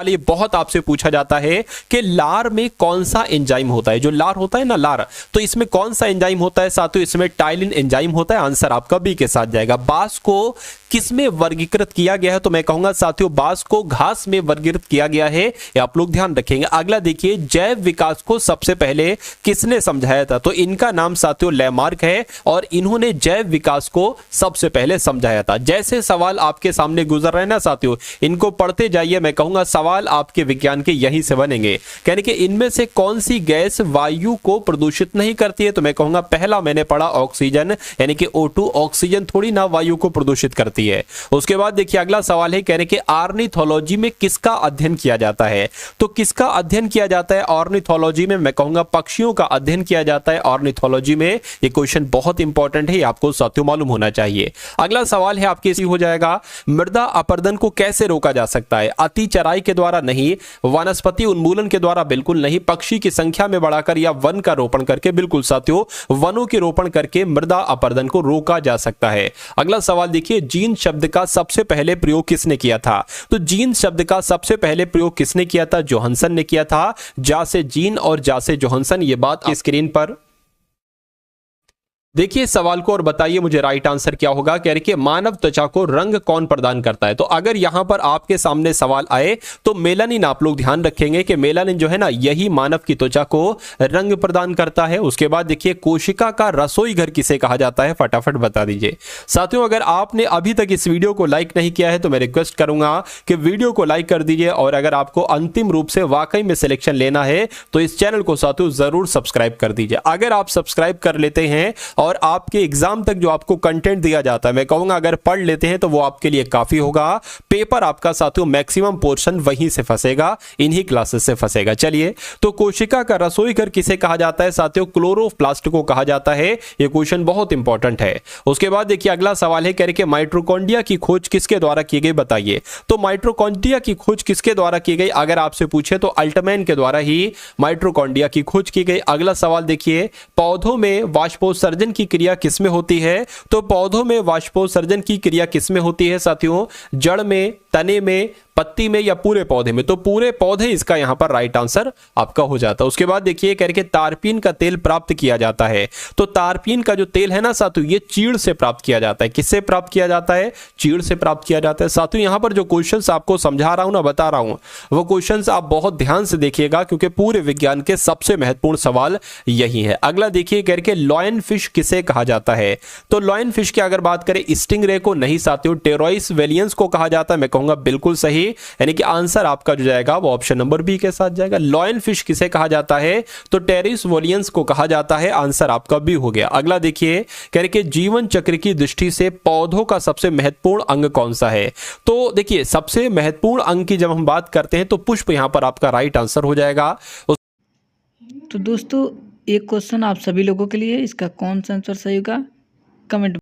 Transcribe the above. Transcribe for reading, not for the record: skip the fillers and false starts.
ये बहुत आपसे पूछा जाता है कि लार में कौन सा एंजाइम होता है। जो लार होता है ना, लार, तो इसमें कौन सा एंजाइम होता है साथियों? इसमें टाइलिन एंजाइम होता है। आंसर आपका बी के साथ जाएगा। बांस को किसमें वर्गीकृत किया गया है? तो मैं कहूंगा साथियों बांस को घास में वर्गीकृत किया गया है, ये आप लोग ध्यान रखेंगे। अगला देखिए, जैव विकास को सबसे पहले किसने समझाया था? तो इनका नाम साथियों लैमार्क है और इन्होंने जैव विकास को सबसे पहले समझाया था। जैसे सवाल आपके सामने गुजर रहे हैं ना साथियों, इनको पढ़ते जाइए। मैं कहूंगा सवाल आपके विज्ञान के यहीं से बनेंगे। यानी कि इनमें से कौन सी गैस वायु को प्रदूषित नहीं करती है? तो मैं कहूंगा पहला मैंने पढ़ा ऑक्सीजन, यानी कि O2। ऑक्सीजन थोड़ी ना वायु को प्रदूषित करती है। उसके बाद देखिए अगला सवाल है, कह रहे कि ऑर्निथोलॉजी में किसका अध्ययन किया जाता है? तो किसका अध्ययन किया जाता है ऑर्निथोलॉजी में? मैं कहूंगा पक्षियों का अध्ययन किया जाता है ऑर्निथोलॉजी में। ये क्वेश्चन बहुत इंपॉर्टेंट है, आपको साथियों मालूम होना चाहिए। अगला सवाल है आपके इसी हो जाएगा, मृदा अपरदन को कैसे रोका जा सकता है? अति चराई के द्वारा नहीं, वनस्पति उन्मूलन के द्वारा बिल्कुल नहीं, पक्षी की संख्या में बढ़ाकर या वन का रोपण करके बिल्कुल साथियों वनों के रोपण करके मृदा अपरदन को रोका जा सकता है। अगला सवाल देखिए, जीन शब्द का सबसे पहले प्रयोग किसने किया था? तो जीन शब्द का सबसे पहले प्रयोग किसने किया था? जोहानसन ने किया था। जा से जीन और जा से जोहानसन, ये बात स्क्रीन पर देखिए सवाल को और बताइए मुझे राइट आंसर क्या होगा। कह रहे कि मानव त्वचा को रंग कौन प्रदान करता है? तो अगर यहां पर आपके सामने सवाल आए तो मेलानिन आप लोग ध्यान रखेंगे कि मेलानिन जो है ना, यही मानव की त्वचा को रंग प्रदान करता है। उसके बाद देखिए, कोशिका का रसोई घर किसे कहा जाता है? फटाफट बता दीजिए साथियों। अगर आपने अभी तक इस वीडियो को लाइक नहीं किया है तो मैं रिक्वेस्ट करूंगा कि वीडियो को लाइक कर दीजिए, और अगर आपको अंतिम रूप से वाकई में सिलेक्शन लेना है तो इस चैनल को साथियों जरूर सब्सक्राइब कर दीजिए। अगर आप सब्सक्राइब कर लेते हैं और आपके एग्जाम तक जो आपको कंटेंट दिया जाता है, मैं कहूंगा अगर पढ़ लेते हैं तो वो आपके लिए काफी होगा। पेपर आपका साथियों मैक्सिमम पोर्शन वहीं से फंसेगा, इन्हीं क्लासेस से फंसेगा। चलिए, तो कोशिका का रसोई घर किसे कहा जाता है साथियों? क्लोरोप्लास्ट को कहा जाता है। यह क्वेश्चन बहुत इंपॉर्टेंट है। उसके बाद देखिए अगला सवाल है, कह रहे कि माइटोकॉन्ड्रिया की खोज किसके द्वारा की गई? बताइए। तो माइटोकॉन्ड्रिया की खोज किसके द्वारा की गई? अगर आपसे पूछे तो अल्टमैन के द्वारा ही माइटोकॉन्ड्रिया की खोज की गई। अगला सवाल देखिए, पौधों में वाष्पोत्सर्जन की क्रिया किसमें होती है? तो पौधों में वाष्पोत्सर्जन की क्रिया किसमें होती है साथियों? जड़ में, तने में, पत्ती में या पूरे पौधे में? तो पूरे पौधे इसका यहां पर राइट आंसर आपका हो जाता है। उसके बाद देखिए कह रहे कि तारपीन का तेल प्राप्त किया जाता है। तो तारपीन का जो तेल है ना साथियों, ये चीड़ से प्राप्त किया जाता है। किससे प्राप्त किया जाता है? चीड़ से प्राप्त किया जाता है। साथियों यहां पर जो क्वेश्चंस आपको समझा रहा हूं ना, बता रहा हूं, वो क्वेश्चंस आप बहुत ध्यान से देखिएगा, क्योंकि पूरे विज्ञान के सबसे महत्वपूर्ण सवाल यही है। अगला देखिए कह रहे कि लॉयन फिश किसे कहा जाता है? तो लॉयन फिश की अगर बात करें, स्टिंग रे को नहीं साथियों, टेरोइस वेलियंस को कहा जाता है। मैं कहूंगा बिल्कुल सही, यानी कि आंसर आपका जो जाएगा वो ऑप्शन नंबर बी के साथ जाएगा। लॉयन फिश किसे कहा जाता है? तो टेरिस वोलियंस को कहा जाता है। आंसर आपका बी हो गया। अगला देखिए कह रहे कि जीवन चक्र की दृष्टि से पौधों का सबसे महत्वपूर्ण अंग कौन सा है? तो देखिए सबसे महत्वपूर्ण अंग की जब हम बात करते हैं तो पुष्प यहां पर आपका राइट आंसर हो जाएगा। तो दोस्तों एक क्वेश्चन आप सभी लोगों के लिए, इसका कौन सा आंसर सही होगा कमेंट